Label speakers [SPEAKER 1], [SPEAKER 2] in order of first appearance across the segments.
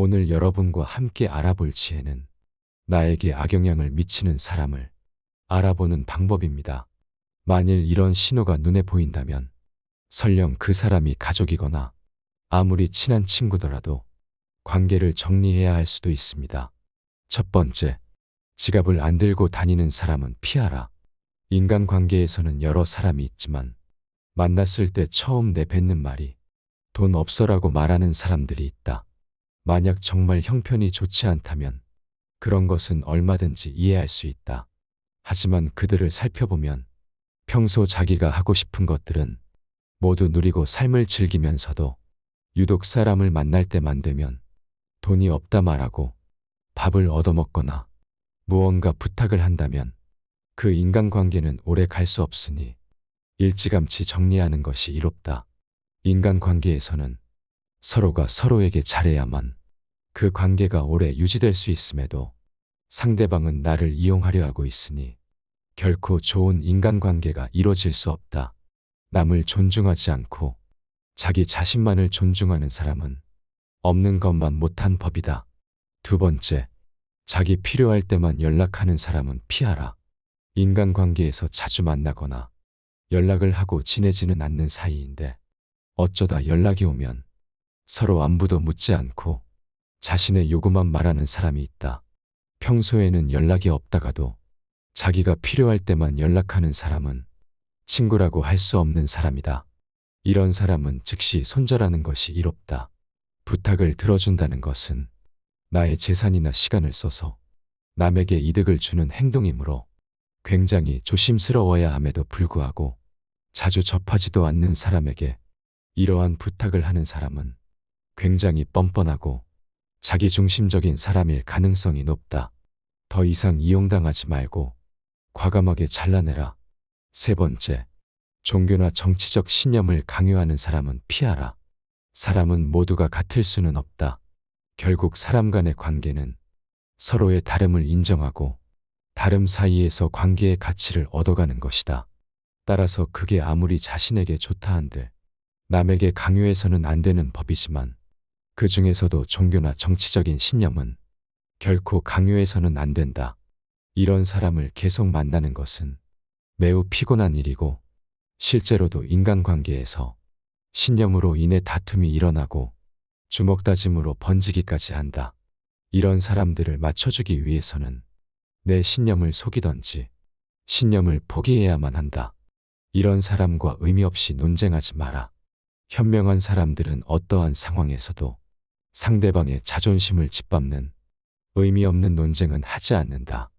[SPEAKER 1] 오늘 여러분과 함께 알아볼 지혜는 나에게 악영향을 미치는 사람을 알아보는 방법입니다. 만일 이런 신호가 눈에 보인다면 설령 그 사람이 가족이거나 아무리 친한 친구더라도 관계를 정리해야 할 수도 있습니다. 첫 번째, 지갑을 안 들고 다니는 사람은 피하라. 인간관계에서는 여러 사람이 있지만 만났을 때 처음 내뱉는 말이 돈 없어라고 말하는 사람들이 있다. 만약 정말 형편이 좋지 않다면 그런 것은 얼마든지 이해할 수 있다. 하지만 그들을 살펴보면 평소 자기가 하고 싶은 것들은 모두 누리고 삶을 즐기면서도 유독 사람을 만날 때만 되면 돈이 없다 말하고 밥을 얻어먹거나 무언가 부탁을 한다면 그 인간관계는 오래 갈 수 없으니 일찌감치 정리하는 것이 이롭다. 인간관계에서는 서로가 서로에게 잘해야만 그 관계가 오래 유지될 수 있음에도 상대방은 나를 이용하려 하고 있으니 결코 좋은 인간관계가 이루어질 수 없다. 남을 존중하지 않고 자기 자신만을 존중하는 사람은 없는 것만 못한 법이다. 두 번째, 자기 필요할 때만 연락하는 사람은 피하라. 인간관계에서 자주 만나거나 연락을 하고 지내지는 않는 사이인데 어쩌다 연락이 오면 서로 안부도 묻지 않고 자신의 요구만 말하는 사람이 있다. 평소에는 연락이 없다가도 자기가 필요할 때만 연락하는 사람은 친구라고 할 수 없는 사람이다. 이런 사람은 즉시 손절하는 것이 이롭다. 부탁을 들어준다는 것은 나의 재산이나 시간을 써서 남에게 이득을 주는 행동이므로 굉장히 조심스러워야 함에도 불구하고 자주 접하지도 않는 사람에게 이러한 부탁을 하는 사람은 굉장히 뻔뻔하고 자기중심적인 사람일 가능성이 높다. 더 이상 이용당하지 말고 과감하게 잘라내라. 세 번째, 종교나 정치적 신념을 강요하는 사람은 피하라. 사람은 모두가 같을 수는 없다. 결국 사람 간의 관계는 서로의 다름을 인정하고 다름 사이에서 관계의 가치를 얻어가는 것이다. 따라서 그게 아무리 자신에게 좋다 한들 남에게 강요해서는 안 되는 법이지만 그 중에서도 종교나 정치적인 신념은 결코 강요해서는 안 된다. 이런 사람을 계속 만나는 것은 매우 피곤한 일이고 실제로도 인간관계에서 신념으로 인해 다툼이 일어나고 주먹다짐으로 번지기까지 한다. 이런 사람들을 맞춰주기 위해서는 내 신념을 속이던지 신념을 포기해야만 한다. 이런 사람과 의미 없이 논쟁하지 마라. 현명한 사람들은 어떠한 상황에서도 상대방의 자존심을 짓밟는 의미 없는 논쟁은 하지 않는다.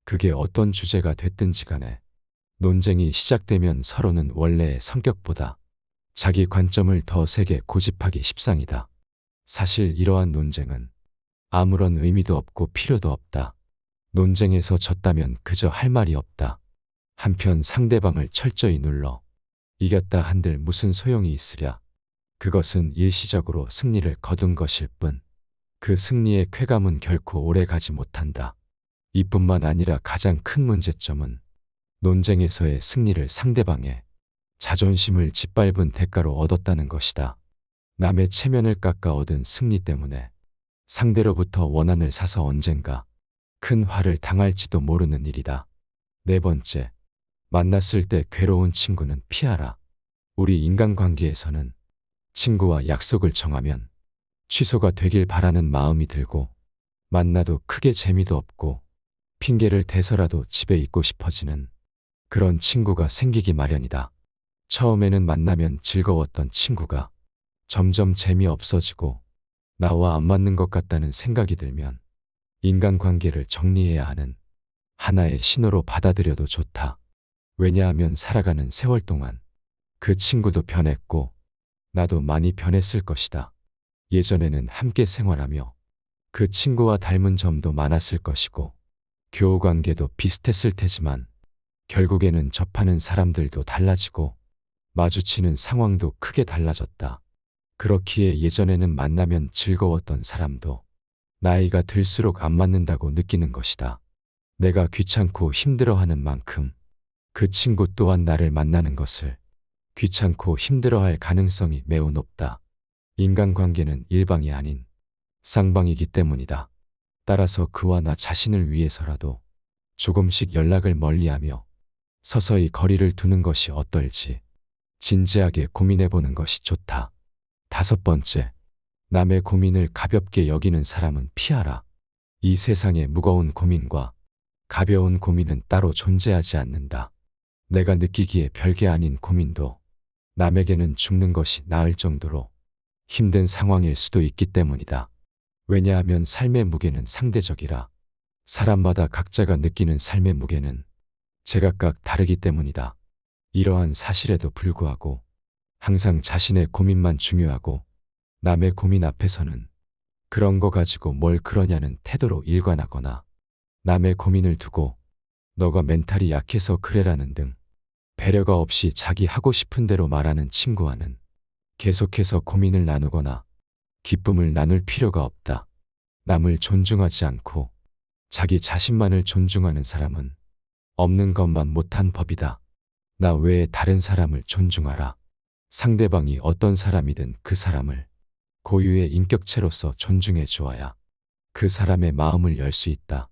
[SPEAKER 1] 그게 어떤 주제가 됐든지 간에 논쟁이 시작되면 서로는 원래의 성격보다 자기 관점을 더 세게 고집하기 십상이다. 사실 이러한 논쟁은 아무런 의미도 없고 필요도 없다. 논쟁에서 졌다면 그저 할 말이 없다. 한편 상대방을 철저히 눌러 이겼다 한들 무슨 소용이 있으랴. 그것은 일시적으로 승리를 거둔 것일 뿐 그 승리의 쾌감은 결코 오래 가지 못한다. 이뿐만 아니라 가장 큰 문제점은 논쟁에서의 승리를 상대방의 자존심을 짓밟은 대가로 얻었다는 것이다. 남의 체면을 깎아 얻은 승리 때문에 상대로부터 원한을 사서 언젠가 큰 화를 당할지도 모르는 일이다. 네 번째, 만났을 때 괴로운 친구는 피하라. 우리 인간관계에서는 친구와 약속을 정하면 취소가 되길 바라는 마음이 들고 만나도 크게 재미도 없고 핑계를 대서라도 집에 있고 싶어지는 그런 친구가 생기기 마련이다. 처음에는 만나면 즐거웠던 친구가 점점 재미없어지고 나와 안 맞는 것 같다는 생각이 들면 인간관계를 정리해야 하는 하나의 신호로 받아들여도 좋다. 왜냐하면 살아가는 세월 동안 그 친구도 변했고 나도 많이 변했을 것이다. 예전에는 함께 생활하며 그 친구와 닮은 점도 많았을 것이고 교우관계도 비슷했을 테지만 결국에는 접하는 사람들도 달라지고 마주치는 상황도 크게 달라졌다. 그렇기에 예전에는 만나면 즐거웠던 사람도 나이가 들수록 안 맞는다고 느끼는 것이다. 내가 귀찮고 힘들어하는 만큼 그 친구 또한 나를 만나는 것을 귀찮고 힘들어할 가능성이 매우 높다. 인간관계는 일방이 아닌 쌍방이기 때문이다. 따라서 그와 나 자신을 위해서라도 조금씩 연락을 멀리하며 서서히 거리를 두는 것이 어떨지 진지하게 고민해보는 것이 좋다. 5번째, 남의 고민을 가볍게 여기는 사람은 피하라. 이 세상에 무거운 고민과 가벼운 고민은 따로 존재하지 않는다. 내가 느끼기에 별게 아닌 고민도 남에게는 죽는 것이 나을 정도로 힘든 상황일 수도 있기 때문이다. 왜냐하면 삶의 무게는 상대적이라 사람마다 각자가 느끼는 삶의 무게는 제각각 다르기 때문이다. 이러한 사실에도 불구하고 항상 자신의 고민만 중요하고 남의 고민 앞에서는 그런 거 가지고 뭘 그러냐는 태도로 일관하거나 남의 고민을 두고 너가 멘탈이 약해서 그래라는 등 배려가 없이 자기 하고 싶은 대로 말하는 친구와는 계속해서 고민을 나누거나 기쁨을 나눌 필요가 없다. 남을 존중하지 않고 자기 자신만을 존중하는 사람은 없는 것만 못한 법이다. 나 외에 다른 사람을 존중하라. 상대방이 어떤 사람이든 그 사람을 고유의 인격체로서 존중해 주어야 그 사람의 마음을 열 수 있다.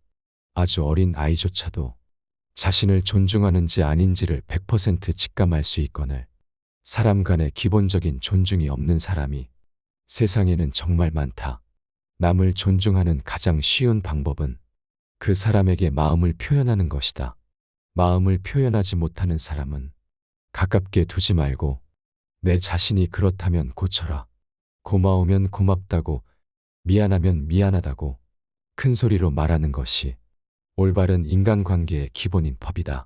[SPEAKER 1] 아주 어린 아이조차도 자신을 존중하는지 아닌지를 100% 직감할 수 있거늘 사람 간의 기본적인 존중이 없는 사람이 세상에는 정말 많다. 남을 존중하는 가장 쉬운 방법은 그 사람에게 마음을 표현하는 것이다. 마음을 표현하지 못하는 사람은 가깝게 두지 말고 내 자신이 그렇다면 고쳐라. 고마우면 고맙다고, 미안하면 미안하다고 큰 소리로 말하는 것이 올바른 인간관계의 기본인 법이다.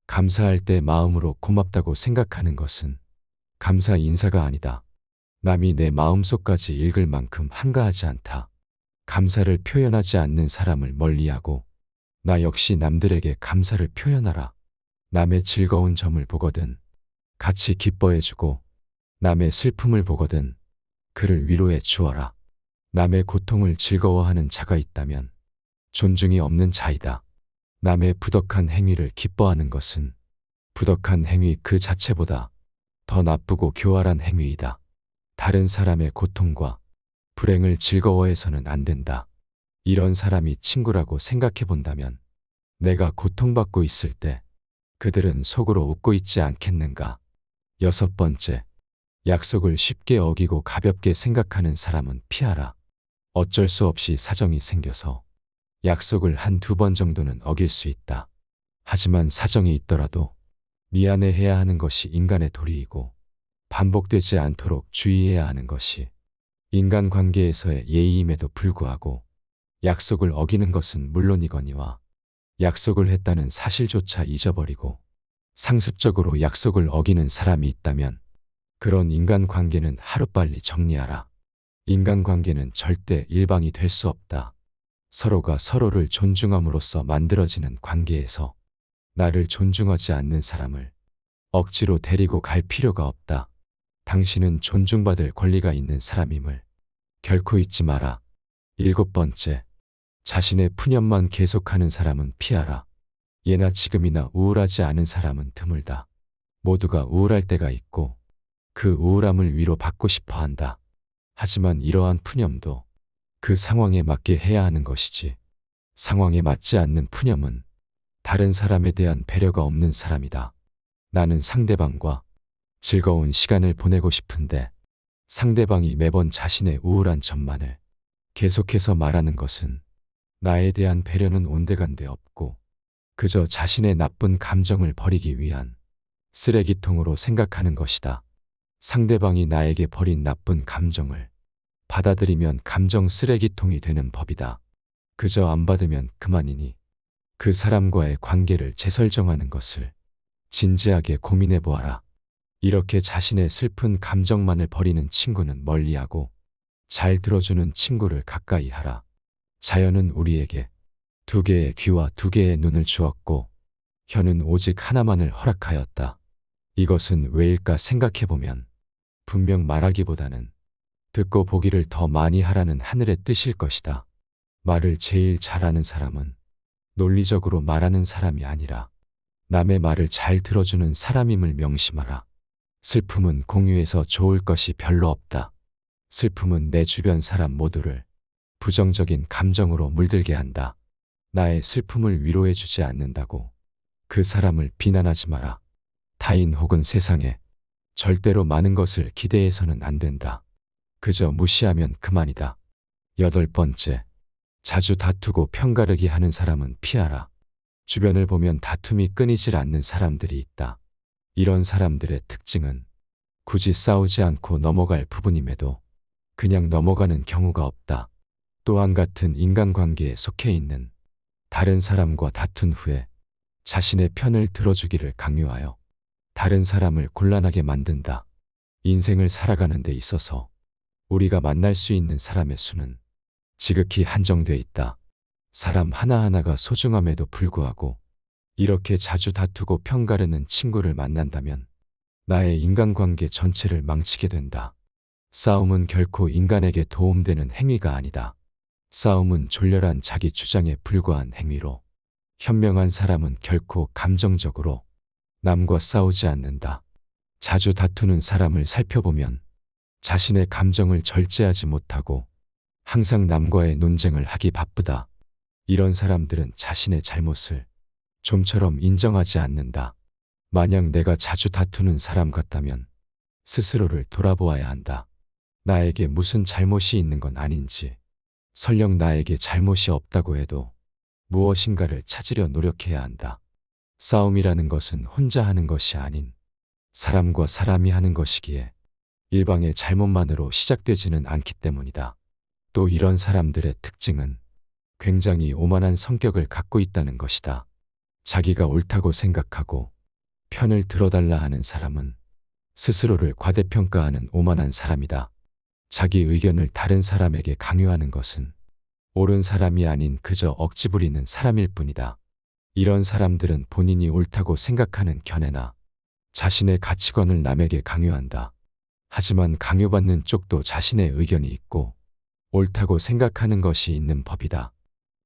[SPEAKER 1] 감사할 때 마음으로 고맙다고 생각하는 것은 감사 인사가 아니다. 남이 내 마음속까지 읽을 만큼 한가하지 않다. 감사를 표현하지 않는 사람을 멀리하고 나 역시 남들에게 감사를 표현하라. 남의 즐거운 점을 보거든 같이 기뻐해주고 남의 슬픔을 보거든 그를 위로해 주어라. 남의 고통을 즐거워하는 자가 있다면 존중이 없는 자이다. 남의 부덕한 행위를 기뻐하는 것은 부덕한 행위 그 자체보다 더 나쁘고 교활한 행위이다. 다른 사람의 고통과 불행을 즐거워해서는 안 된다. 이런 사람이 친구라고 생각해 본다면 내가 고통받고 있을 때 그들은 속으로 웃고 있지 않겠는가. 6번째, 약속을 쉽게 어기고 가볍게 생각하는 사람은 피하라. 어쩔 수 없이 사정이 생겨서 약속을 1~2번 정도는 어길 수 있다. 하지만 사정이 있더라도 미안해해야 하는 것이 인간의 도리이고 반복되지 않도록 주의해야 하는 것이 인간관계에서의 예의임에도 불구하고 약속을 어기는 것은 물론이거니와 약속을 했다는 사실조차 잊어버리고 상습적으로 약속을 어기는 사람이 있다면 그런 인간관계는 하루빨리 정리하라. 인간관계는 절대 일방이 될 수 없다. 서로가 서로를 존중함으로써 만들어지는 관계에서 나를 존중하지 않는 사람을 억지로 데리고 갈 필요가 없다. 당신은 존중받을 권리가 있는 사람임을 결코 잊지 마라. 7번째, 자신의 푸념만 계속하는 사람은 피하라. 예나 지금이나 우울하지 않은 사람은 드물다. 모두가 우울할 때가 있고 그 우울함을 위로받고 싶어 한다. 하지만 이러한 푸념도 그 상황에 맞게 해야 하는 것이지 상황에 맞지 않는 푸념은 다른 사람에 대한 배려가 없는 사람이다. 나는 상대방과 즐거운 시간을 보내고 싶은데 상대방이 매번 자신의 우울한 점만을 계속해서 말하는 것은 나에 대한 배려는 온데간데 없고 그저 자신의 나쁜 감정을 버리기 위한 쓰레기통으로 생각하는 것이다. 상대방이 나에게 버린 나쁜 감정을 받아들이면 감정 쓰레기통이 되는 법이다. 그저 안 받으면 그만이니 그 사람과의 관계를 재설정하는 것을 진지하게 고민해 보아라. 이렇게 자신의 슬픈 감정만을 버리는 친구는 멀리하고 잘 들어주는 친구를 가까이 하라. 자연은 우리에게 2개의 귀와 2개의 눈을 주었고 혀는 오직 하나만을 허락하였다. 이것은 왜일까 생각해보면 분명 말하기보다는 듣고 보기를 더 많이 하라는 하늘의 뜻일 것이다. 말을 제일 잘하는 사람은 논리적으로 말하는 사람이 아니라 남의 말을 잘 들어주는 사람임을 명심하라. 슬픔은 공유해서 좋을 것이 별로 없다. 슬픔은 내 주변 사람 모두를 부정적인 감정으로 물들게 한다. 나의 슬픔을 위로해 주지 않는다고 그 사람을 비난하지 마라. 타인 혹은 세상에 절대로 많은 것을 기대해서는 안 된다. 그저 무시하면 그만이다. 8번째, 자주 다투고 편가르기 하는 사람은 피하라. 주변을 보면 다툼이 끊이질 않는 사람들이 있다. 이런 사람들의 특징은 굳이 싸우지 않고 넘어갈 부분임에도 그냥 넘어가는 경우가 없다. 또한 같은 인간관계에 속해 있는 다른 사람과 다툰 후에 자신의 편을 들어주기를 강요하여 다른 사람을 곤란하게 만든다. 인생을 살아가는 데 있어서 우리가 만날 수 있는 사람의 수는 지극히 한정돼 있다. 사람 하나하나가 소중함에도 불구하고 이렇게 자주 다투고 편가르는 친구를 만난다면 나의 인간관계 전체를 망치게 된다. 싸움은 결코 인간에게 도움되는 행위가 아니다. 싸움은 졸렬한 자기 주장에 불과한 행위로 현명한 사람은 결코 감정적으로 남과 싸우지 않는다. 자주 다투는 사람을 살펴보면 자신의 감정을 절제하지 못하고 항상 남과의 논쟁을 하기 바쁘다. 이런 사람들은 자신의 잘못을 좀처럼 인정하지 않는다. 만약 내가 자주 다투는 사람 같다면 스스로를 돌아보아야 한다. 나에게 무슨 잘못이 있는 건 아닌지, 설령 나에게 잘못이 없다고 해도 무엇인가를 찾으려 노력해야 한다. 싸움이라는 것은 혼자 하는 것이 아닌 사람과 사람이 하는 것이기에 일방의 잘못만으로 시작되지는 않기 때문이다. 또 이런 사람들의 특징은 굉장히 오만한 성격을 갖고 있다는 것이다. 자기가 옳다고 생각하고 편을 들어달라 하는 사람은 스스로를 과대평가하는 오만한 사람이다. 자기 의견을 다른 사람에게 강요하는 것은 옳은 사람이 아닌 그저 억지 부리는 사람일 뿐이다. 이런 사람들은 본인이 옳다고 생각하는 견해나 자신의 가치관을 남에게 강요한다. 하지만 강요받는 쪽도 자신의 의견이 있고 옳다고 생각하는 것이 있는 법이다.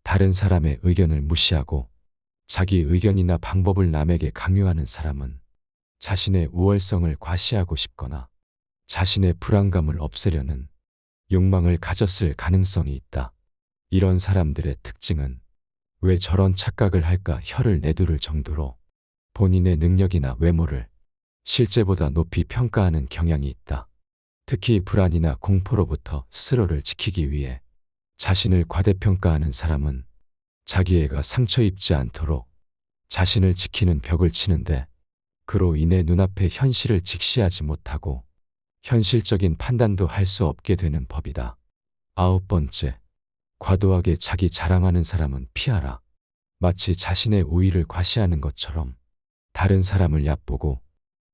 [SPEAKER 1] 다른 사람의 의견을 무시하고 자기 의견이나 방법을 남에게 강요하는 사람은 자신의 우월성을 과시하고 싶거나 자신의 불안감을 없애려는 욕망을 가졌을 가능성이 있다. 이런 사람들의 특징은 왜 저런 착각을 할까 혀를 내두를 정도로 본인의 능력이나 외모를 실제보다 높이 평가하는 경향이 있다. 특히 불안이나 공포로부터 스스로를 지키기 위해 자신을 과대평가하는 사람은 자기애가 상처 입지 않도록 자신을 지키는 벽을 치는데 그로 인해 눈앞의 현실을 직시하지 못하고 현실적인 판단도 할 수 없게 되는 법이다. 9번째, 과도하게 자기 자랑하는 사람은 피하라. 마치 자신의 우위를 과시하는 것처럼 다른 사람을 얕보고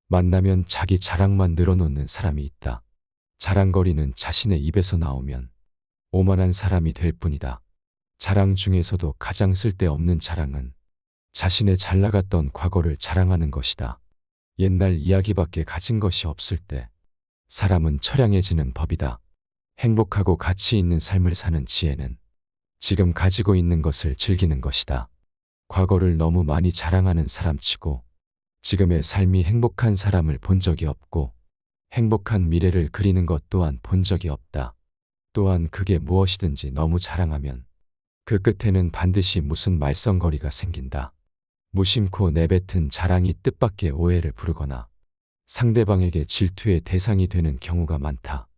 [SPEAKER 1] 만나면 자기 자랑만 늘어놓는 사람이 있다. 자랑거리는 자신의 입에서 나오면 오만한 사람이 될 뿐이다. 자랑 중에서도 가장 쓸데없는 자랑은 자신의 잘나갔던 과거를 자랑하는 것이다. 옛날 이야기밖에 가진 것이 없을 때 사람은 처량해지는 법이다. 행복하고 가치 있는 삶을 사는 지혜는 지금 가지고 있는 것을 즐기는 것이다. 과거를 너무 많이 자랑하는 사람치고 지금의 삶이 행복한 사람을 본 적이 없고 행복한 미래를 그리는 것 또한 본 적이 없다. 또한 그게 무엇이든지 너무 자랑하면 그 끝에는 반드시 무슨 말썽거리가 생긴다. 무심코 내뱉은 자랑이 뜻밖의 오해를 부르거나 상대방에게 질투의 대상이 되는 경우가 많다.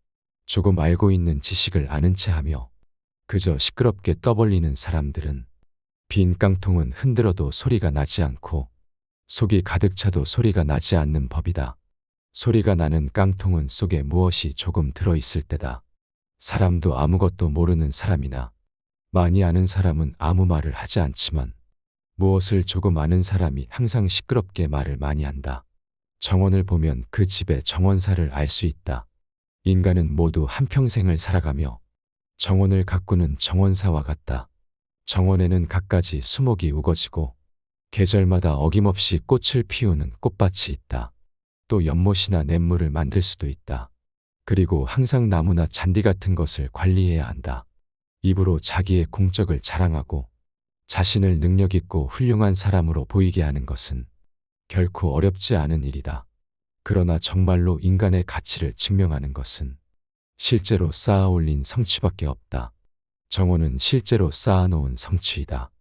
[SPEAKER 1] 조금 알고 있는 지식을 아는 채 하며 그저 시끄럽게 떠벌리는 사람들은 빈 깡통은 흔들어도 소리가 나지 않고 속이 가득 차도 소리가 나지 않는 법이다. 소리가 나는 깡통은 속에 무엇이 조금 들어있을 때다. 사람도 아무것도 모르는 사람이나 많이 아는 사람은 아무 말을 하지 않지만 무엇을 조금 아는 사람이 항상 시끄럽게 말을 많이 한다. 정원을 보면 그 집의 정원사를 알 수 있다. 인간은 모두 한평생을 살아가며 정원을 가꾸는 정원사와 같다. 정원에는 갖가지 수목이 우거지고 계절마다 어김없이 꽃을 피우는 꽃밭이 있다. 또 연못이나 냇물을 만들 수도 있다. 그리고 항상 나무나 잔디 같은 것을 관리해야 한다. 입으로 자기의 공적을 자랑하고 자신을 능력 있고 훌륭한 사람으로 보이게 하는 것은 결코 어렵지 않은 일이다. 그러나 정말로 인간의 가치를 증명하는 것은 실제로 쌓아 올린 성취밖에 없다. 정원은 실제로 쌓아놓은 성취이다.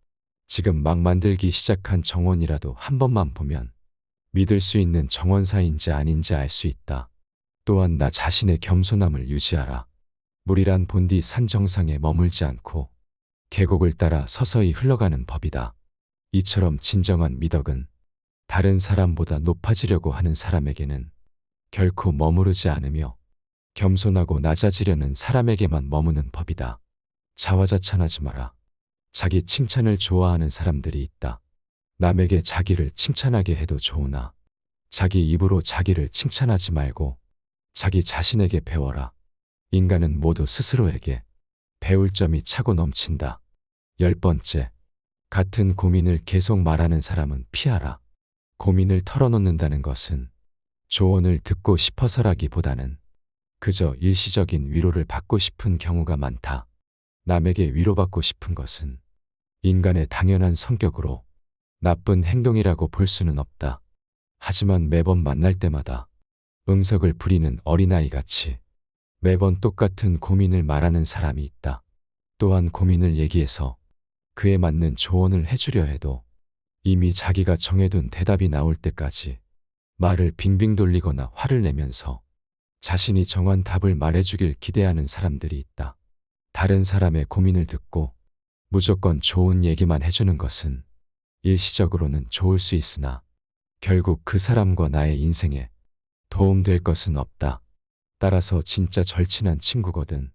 [SPEAKER 1] 지금 막 만들기 시작한 정원이라도 한 번만 보면 믿을 수 있는 정원사인지 아닌지 알 수 있다. 또한 나 자신의 겸손함을 유지하라. 물이란 본디 산 정상에 머물지 않고 계곡을 따라 서서히 흘러가는 법이다. 이처럼 진정한 미덕은 다른 사람보다 높아지려고 하는 사람에게는 결코 머무르지 않으며 겸손하고 낮아지려는 사람에게만 머무는 법이다. 자화자찬하지 마라. 자기 칭찬을 좋아하는 사람들이 있다. 남에게 자기를 칭찬하게 해도 좋으나 자기 입으로 자기를 칭찬하지 말고 자기 자신에게 배워라. 인간은 모두 스스로에게 배울 점이 차고 넘친다. 10번째, 같은 고민을 계속 말하는 사람은 피하라. 고민을 털어놓는다는 것은 조언을 듣고 싶어서라기보다는 그저 일시적인 위로를 받고 싶은 경우가 많다. 남에게 위로받고 싶은 것은 인간의 당연한 성격으로 나쁜 행동이라고 볼 수는 없다. 하지만 매번 만날 때마다 응석을 부리는 어린아이같이 매번 똑같은 고민을 말하는 사람이 있다. 또한 고민을 얘기해서 그에 맞는 조언을 해주려 해도 이미 자기가 정해둔 대답이 나올 때까지 말을 빙빙 돌리거나 화를 내면서 자신이 정한 답을 말해주길 기대하는 사람들이 있다. 다른 사람의 고민을 듣고 무조건 좋은 얘기만 해주는 것은 일시적으로는 좋을 수 있으나 결국 그 사람과 나의 인생에 도움될 것은 없다. 따라서 진짜 절친한 친구거든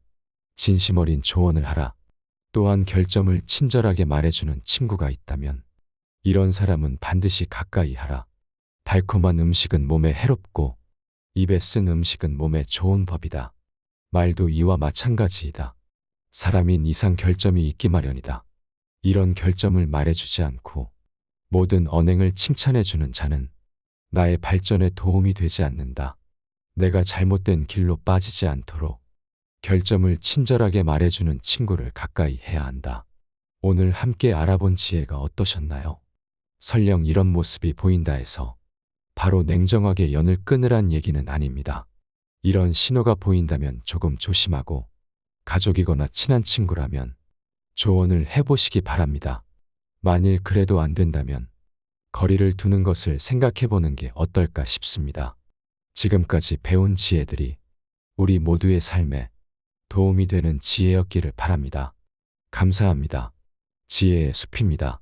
[SPEAKER 1] 진심 어린 조언을 하라. 또한 결점을 친절하게 말해주는 친구가 있다면 이런 사람은 반드시 가까이 하라. 달콤한 음식은 몸에 해롭고 입에 쓴 음식은 몸에 좋은 법이다. 말도 이와 마찬가지이다. 사람인 이상 결점이 있기 마련이다. 이런 결점을 말해주지 않고 모든 언행을 칭찬해주는 자는 나의 발전에 도움이 되지 않는다. 내가 잘못된 길로 빠지지 않도록 결점을 친절하게 말해주는 친구를 가까이 해야 한다. 오늘 함께 알아본 지혜가 어떠셨나요? 설령 이런 모습이 보인다 해서 바로 냉정하게 연을 끊으란 얘기는 아닙니다. 이런 신호가 보인다면 조금 조심하고 가족이거나 친한 친구라면 조언을 해보시기 바랍니다. 만일 그래도 안 된다면 거리를 두는 것을 생각해보는 게 어떨까 싶습니다. 지금까지 배운 지혜들이 우리 모두의 삶에 도움이 되는 지혜였기를 바랍니다. 감사합니다. 지혜의 숲입니다.